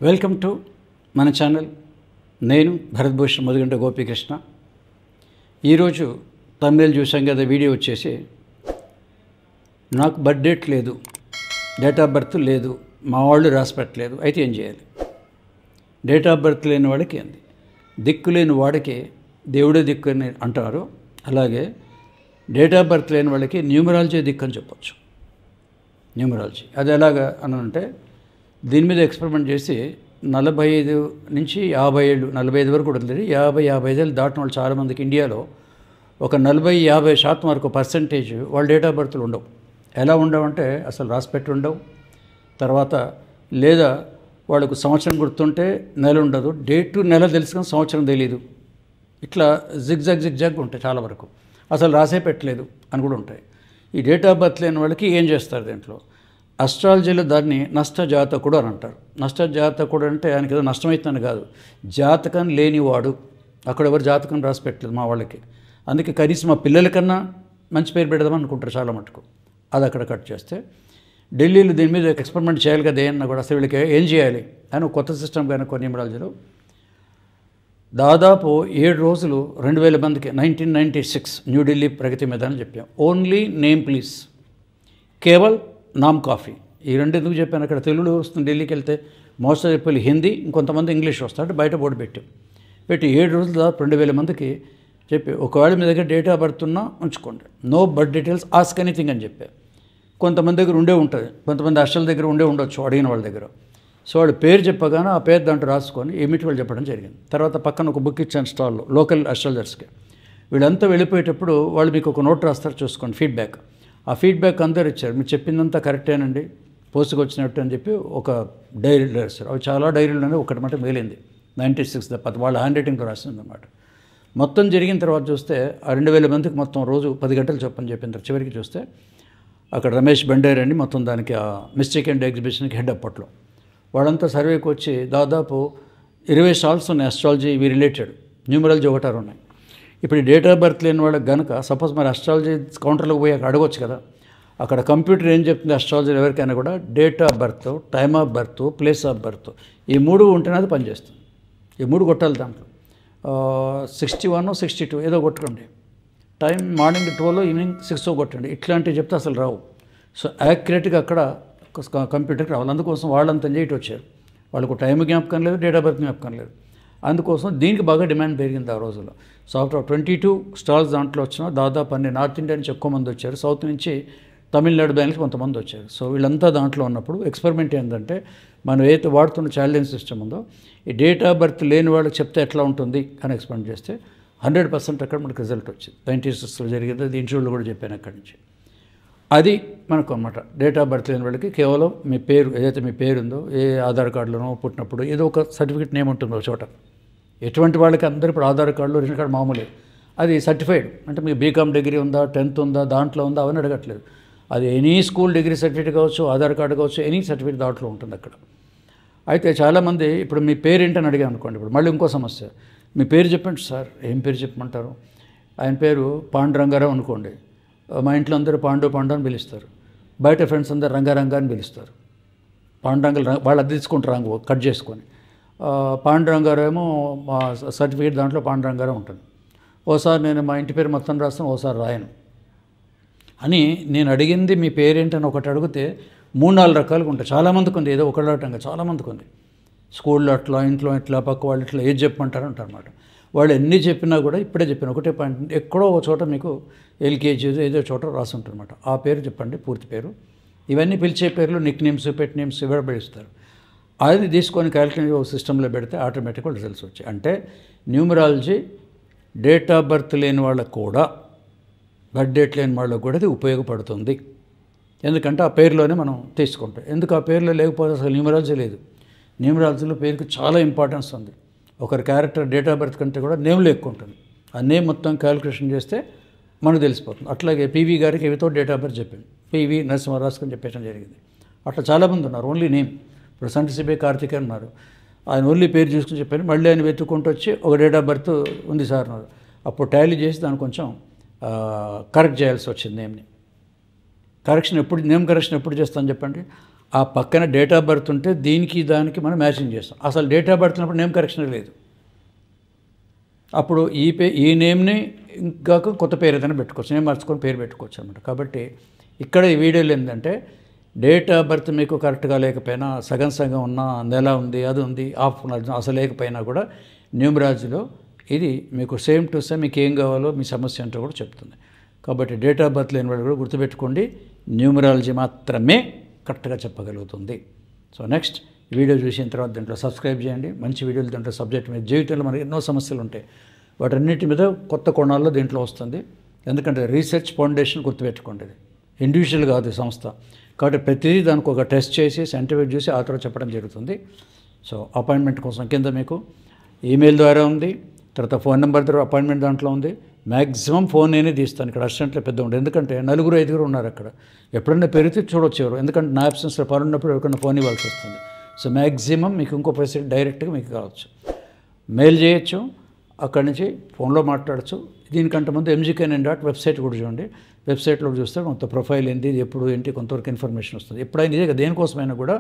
Welcome to మన channel. నేను భరద్భూషణ్ మధుగంట గోపీకృష్ణ. ఈరోజు తమిళ్ చూసాం కదా, వీడియో వచ్చేసి నాకు బర్త్ డేట్ లేదు, డేట్ ఆఫ్ బర్త్ లేదు, మా వాళ్ళు రాసి పెట్టలేదు, అయితే ఏం చేయాలి? డేట్ ఆఫ్ బర్త్ లేని వాడికి ఏంది, దిక్కు లేని వాడికి దేవుడే దిక్కు అని అంటారు. అలాగే డేట్ ఆఫ్ బర్త్ లేని వాళ్ళకి న్యూమరాలజీ దిక్కు అని చెప్పచ్చు. న్యూమరాలజీ అది ఎలాగా అని అంటే, దీని మీద ఎక్స్పెరిమెంట్ చేసి 45 నుంచి 50 ఏళ్ళు, 45 వరకు కూడా ఉంది, 50-55 ఏళ్ళు దాటిన వాళ్ళు చాలామందికి ఇండియాలో ఒక 40-50% వరకు పర్సంటేజ్ వాళ్ళ డేట్ ఆఫ్ బర్త్లు ఉండవు. ఎలా ఉండవంటే అసలు రాసిపెట్టి ఉండవు. తర్వాత లేదా వాళ్ళకు సంవత్సరం గుర్తుంటే నెల ఉండదు, డేటు నెల తెలుసుకొని సంవత్సరం తెలియదు. ఇట్లా జిగ్జాగ్ ఉంటాయి చాలా వరకు, అసలు రాసే పెట్టలేదు అని కూడా ఉంటాయి. ఈ డేట్ ఆఫ్ బర్త్ లేని వాళ్ళకి ఏం చేస్తారు? దీంట్లో అస్ట్రాలజీలో దాన్ని నష్టజాతకుడు అని అంటారు. నష్టజాతకుడు అంటే ఆయనకి ఏదో నష్టమవుతుందని కాదు, జాతకం లేనివాడు. అక్కడ ఎవరు జాతకం రాసి పెట్టలేదు మా వాళ్ళకి. అందుకే కనీసం మా పిల్లలకన్నా మంచి పేరు పెడదామని అనుకుంటారు చాలా మటుకు. అది అక్కడ కట్ చేస్తే, ఢిల్లీలో దీని మీద ఎక్స్పెరిమెంట్ చేయాలి కదా ఏమన్నా కూడా, అసలు వీళ్ళకి ఏం చేయాలి అని కొత్త సిస్టమ్ కానీ కొన్ని న్యూమరాలజీలో దాదాపు 7 రోజులు 2000 మందికి 1996 న్యూఢిల్లీ ప్రగతి మీద అని చెప్పాం. ఓన్లీ నేమ్ ప్లీజ్, కేవల్ నామ్ కాఫీ. ఈ రెండు ఎందుకు చెప్పాను? అక్కడ తెలుగులో వస్తుంది, ఢిల్లీకి వెళ్తే మోస్ట్ ఆఫ్ పీపుల్ హిందీ, ఇంకొంతమంది ఇంగ్లీష్ వస్తాడు. బయట బోర్డు పెట్టి 7 రోజులు దాదాపు 2000 మందికి చెప్పి, ఒకవేళ మీ దగ్గర డేట్ ఆఫ్ బర్త్ ఉన్నా ఉంచుకోండి, no birth details, ask anything అని చెప్పారు. కొంతమంది దగ్గర ఉండే ఉంటుంది, కొంతమంది అష్టల దగ్గర ఉండే ఉండొచ్చు అడిగిన వాళ్ళ దగ్గర. సో వాడు పేరు చెప్పగానే ఆ పేరు దాంట్లో రాసుకొని ఏమిటి వాళ్ళు చెప్పడం జరిగింది. తర్వాత పక్కన ఒక బుక్ ఇచ్చాను స్టాల్లో, లోకల్ అస్ట్రాలజర్స్కి. వీళ్ళంతా వెళ్ళిపోయేటప్పుడు వాళ్ళు మీకు ఒక నోట్ రాస్తారు, చూసుకోండి, ఫీడ్బ్యాక్. ఆ ఫీడ్బ్యాక్ అందరు ఇచ్చారు, మీరు చెప్పిందంతా కరెక్టేనండి, పోస్ట్కి వచ్చినట్టు అని చెప్పి ఒక డైరీలో రాస్తారు. అవి చాలా డైరీలోనే ఒకటి మాట మిగిలింది, 96 తప్ప వాళ్ళ హ్యాండ్ రైటింగ్తో రాసింది అన్నమాట. మొత్తం జరిగిన తర్వాత చూస్తే ఆ 2000 మందికి మొత్తం రోజు 10 గంటలు చెప్పని చెప్పిన చివరికి చూస్తే అక్కడ రమేష్ బండేర్ అండి మొత్తం దానికి ఆ మిస్టేక్ అండ్ ఎగ్జిబిషన్కి హెడ్ అప్పట్లో. వాళ్ళంతా సర్వేకి వచ్చి దాదాపు 20 స్టాల్స్ ఉన్నాయి అస్ట్రాలజీ ఇవి రిలేటెడ్, న్యూమరాలజీ ఒకటారు ఉన్నాయి. ఇప్పుడు డేట్ ఆఫ్ బర్త్ లేని వాళ్ళకి కనుక సపోజ్ మరి అస్ట్రాలజీ కౌంటర్లోకి పోయి అక్కడ అడగవచ్చు కదా, అక్కడ కంప్యూటర్ ఏం చెప్తుంది అస్ట్రాలజీ ఎవరికైనా కూడా, date of birth, time of birth, place of birth, ఈ 3 ఉంటేనే అది పనిచేస్తుంది. ఈ 3 కొట్టాలి దాంట్లో. 61, 62 ఏదో కొట్టుకోండి, టైం మార్నింగ్ 12, ఈవినింగ్ 6 కొట్టండి, ఇట్లాంటివి చెప్తే అసలు రావు. సో యాక్యురేట్గా అక్కడ కంప్యూటర్కి రావాలి. అందుకోసం వాళ్ళంతా చేయటం వచ్చారు. వాళ్ళకు టైం జ్ఞాపకం లేదు, డేట్ ఆఫ్ బర్త్ జ్ఞాపకం లేదు. అందుకోసం దీనికి బాగా డిమాండ్ పెరిగింది ఆ రోజుల్లో. సో ఆఫ్టర్ 22 స్టాల్స్ దాంట్లో వచ్చినా దాదాపు అన్ని నార్త్ ఇండియా నుంచి ఎక్కువ మంది వచ్చారు, సౌత్ నుంచి తమిళనాడు బ్యాంక్స్ కొంతమంది వచ్చారు. సో వీళ్ళంతా దాంట్లో ఉన్నప్పుడు ఎక్స్పెరిమెంట్ ఏంటంటే, మనం ఏదైతే వాడుతున్న ఛాలెంజ్ సిస్టమ్ ఉందో, ఈ డేట్ ఆఫ్ బర్త్ లేని వాళ్ళకి చెప్తే ఎట్లా ఉంటుంది అని ఎక్స్పెరిమెంట్ చేస్తే 100% అక్కడ మనకు రిజల్ట్ వచ్చింది. 96లో జరిగింది, అది ఇంటర్వ్యూలో కూడా చెప్పాను అక్కడి నుంచి. అది మనకు అన్నమాట. డేట్ ఆఫ్ బర్త్ లేని వాళ్ళకి కేవలం మీ పేరు, ఏదైతే మీ పేరు ఉందో, ఏ ఆధార్ కార్డులోనో పుట్టినప్పుడు ఏదో ఒక సర్టిఫికేట్ నేమ్ ఉంటుందో చోట. ఎటువంటి వాళ్ళకి అందరూ ఇప్పుడు ఆధార్ కార్డులో రేషన్ కార్డు మామూలే, అది సర్టిఫైడ్ అంటే మీకు బీకామ్ డిగ్రీ ఉందా, 10th ఉందా, దాంట్లో ఉందా అవన్నీ అడగట్లేదు. అది ఎనీ స్కూల్ డిగ్రీ సర్టిఫికేట్ కావచ్చు, ఆధార్ కార్డు కావచ్చు, ఎనీ సర్టిఫికేట్ దాంట్లో ఉంటుంది అక్కడ. అయితే చాలామంది ఇప్పుడు మీ పేరు ఏంటని అడిగాను అనుకోండి, ఇప్పుడు మళ్ళీ ఇంకో సమస్య, మీ పేరు చెప్పండి సార్, ఏం పేరు చెప్పమంటారు? ఆయన పేరు పాండురంగారావు అనుకోండి, మా ఇంట్లో అందరూ పాండు అని పిలుస్తారు, బయట ఫ్రెండ్స్ అందరూ రంగారంగా అని పిలుస్తారు. పాండురంగులు వాళ్ళు అది తీసుకుంటారు రంగు కట్ చేసుకొని. పాండురంగారావు ఏమో మా సర్టిఫికేట్ దాంట్లో పాండురంగారావు ఉంటుంది. ఓసారి నేను మా ఇంటి పేరు మొత్తం రాస్తాను, ఓసారి రాయను. అని నేను అడిగింది మీ పేరేంటని ఒకటి అడిగితే 3-4 రకాలుగా ఉంటాయి. చాలామందికి ఉంది, ఏదో ఒకటి అడగటంగా చాలామందికి ఉంది. స్కూల్లో అట్లా, ఇంట్లో ఇట్లా, పక్క వాళ్ళు ఇట్లా ఏది చెప్పమంటారు అంటారు అన్నమాట. వాళ్ళు ఎన్ని చెప్పినా కూడా ఇప్పుడే చెప్పిన ఒకటే పాయింట్, ఎక్కడో ఒక చోట మీకు ఎల్కేజీ ఏదో చోట రాసి ఉంటుందన్నమాట. ఆ పేరు చెప్పండి, పూర్తి పేరు. ఇవన్నీ పిలిచే పేర్లు, నిక్ నేమ్స్, పెట్ నేమ్స్ ఇవి పిలుస్తారు. అది తీసుకొని క్యాలిక్యులేట్ సిస్టంలో పెడితే ఆటోమేటిక్గా రిజల్ట్స్ వచ్చాయి. అంటే న్యూమరాలజీ డేట్ ఆఫ్ బర్త్ లేని వాళ్ళకు కూడా, బర్త్ డేట్ లేని వాళ్ళకు కూడా ఇది ఉపయోగపడుతుంది. ఎందుకంటే ఆ పేరులోనే మనం తీసుకుంటాం. ఎందుకు ఆ పేరులో లేకపోతే అసలు న్యూమరాలజీ లేదు. న్యూమరాలజీలో పేరుకి చాలా ఇంపార్టెన్స్ ఉంది. ఒకరి క్యారెక్టర్ డేట్ ఆఫ్ బర్త్ కంటే కూడా నేమ్లో ఎక్కువ ఉంటుంది. ఆ నేమ్ మొత్తం క్యాలిక్యులేషన్ చేస్తే మనకు తెలిసిపోతుంది. అట్లాగే పివి గారికి ఏవితో డేట్ ఆఫ్ బర్త్ చెప్పాను, పివి నరసింహరాజు అని చెప్పేయడం జరిగింది. అట్లా చాలామంది ఉన్నారు, ఓన్లీ నేమ్. ఇప్పుడు సంటిసిబే కార్తిక్ అన్నారు, ఆయన ఓన్లీ పేరు చూసుకుని చెప్పాను. మళ్ళీ ఆయన వెతుక్కుంటూ వచ్చి ఒక డేట్ ఆఫ్ బర్త్ ఉంది సార్ అన్నారు. అప్పుడు టాలీ చేసి దాన్ని కొంచెం కరెక్ట్ చేయాల్సి వచ్చింది నేమ్ని. నేమ్ కరెక్షన్ ఎప్పుడు చేస్తాను చెప్పండి? ఆ పక్కన డేట్ ఆఫ్ బర్త్ ఉంటే దీనికి దానికి మనం మ్యాచింగ్ చేస్తాం. అసలు డేట్ ఆఫ్ బర్త్ ఉన్నప్పుడు నేమ్ కరెక్షన్ లేదు. అప్పుడు ఈ నేమ్ని ఇంకా కొత్త పేరు ఏదైనా పెట్టుకోవచ్చు, నేమ్ మార్చుకొని పేరు పెట్టుకోవచ్చు అనమాట. కాబట్టి ఇక్కడ ఈ వీడియోలో ఏంటంటే డేట్ ఆఫ్ బర్త్ మీకు కరెక్ట్గా లేకపోయినా, సగం ఉన్నా, నెల ఉంది, అది ఉంది, అసలు లేకపోయినా కూడా న్యూమరాలజీలో ఇది మీకు సేమ్ టు సేమ్ మీకు ఏం కావాలో మీ సమస్య ఏంటో కూడా చెప్తుంది. కాబట్టి డేట్ ఆఫ్ బర్త్ లేని వాళ్ళు కూడా గుర్తుపెట్టుకోండి, న్యూమరాలజీ మాత్రమే కరెక్ట్గా చెప్పగలుగుతుంది. సో నెక్స్ట్ వీడియో చూసిన తర్వాత దీంట్లో సబ్స్క్రైబ్ చేయండి. మంచి వీడియోలు దీంట్లో సబ్జెక్ట్ మీద, జీవితంలో మనకి ఎన్నో సమస్యలు ఉంటాయి, వాటన్నిటి మీద కొత్త కోణాల్లో దీంట్లో వస్తుంది. ఎందుకంటే రీసెర్చ్ ఫౌండేషన్ గుర్తుపెట్టుకోండి, ఇది ఇండివిజువల్ కాదు సంస్థ. కాబట్టి ప్రతిదీ దానికి ఒక టెస్ట్ చేసి సైంటిఫిక్ చూసి ఆ తర్వాత చెప్పడం జరుగుతుంది. సో అపాయింట్మెంట్ కోసం కింద మీకు ఈమెయిల్ ద్వారా ఉంది, తర్వాత ఫోన్ నెంబర్ ద్వారా అపాయింట్మెంట్ దాంట్లో ఉంది. మ్యాక్సిమం ఫోన్ నేనే తీస్తాను, ఇక్కడ అసిస్టెంట్లో పెద్ద ఉండదు. ఎందుకంటే 4-5 ఉన్నారు అక్కడ, ఎప్పుడన్నా పెరిగితే చూడొచ్చు ఎవరు, ఎందుకంటే నా అబ్సెన్స్లో పని ఉన్నప్పుడు ఎవరికైనా ఫోన్ ఇవ్వాల్సి వస్తుంది. సో మ్యాక్సిమం మీకు ఇంకో ఫెసిలిటీ డైరెక్ట్గా మీకు కావచ్చు, మెయిల్ చేయొచ్చు, అక్కడి నుంచి ఫోన్లో మాట్లాడచ్చు. దీనికంటే ముందు mgknn.in వెబ్సైట్ కూడా చూడండి. వెబ్సైట్లో చూస్తే కొంత ప్రొఫైల్ ఏంటి, ఎప్పుడు ఏంటి కొంతవరకు ఇన్ఫర్మేషన్ వస్తుంది. ఎప్పుడైనా ఇదే దేనికోసమైనా కూడా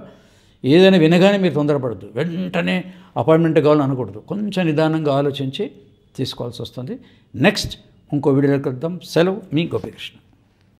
ఏదైనా వినగానే మీరు తొందరపడద్దు, వెంటనే అపాయింట్మెంట్ కావాలని అనకూడదు, కొంచెం నిదానంగా ఆలోచించి తీసుకోవాల్సి వస్తుంది. నెక్స్ట్ ఇంకో వీడియోలో కలుద్దాం. సెలవు, మీ గోపికృష్ణ.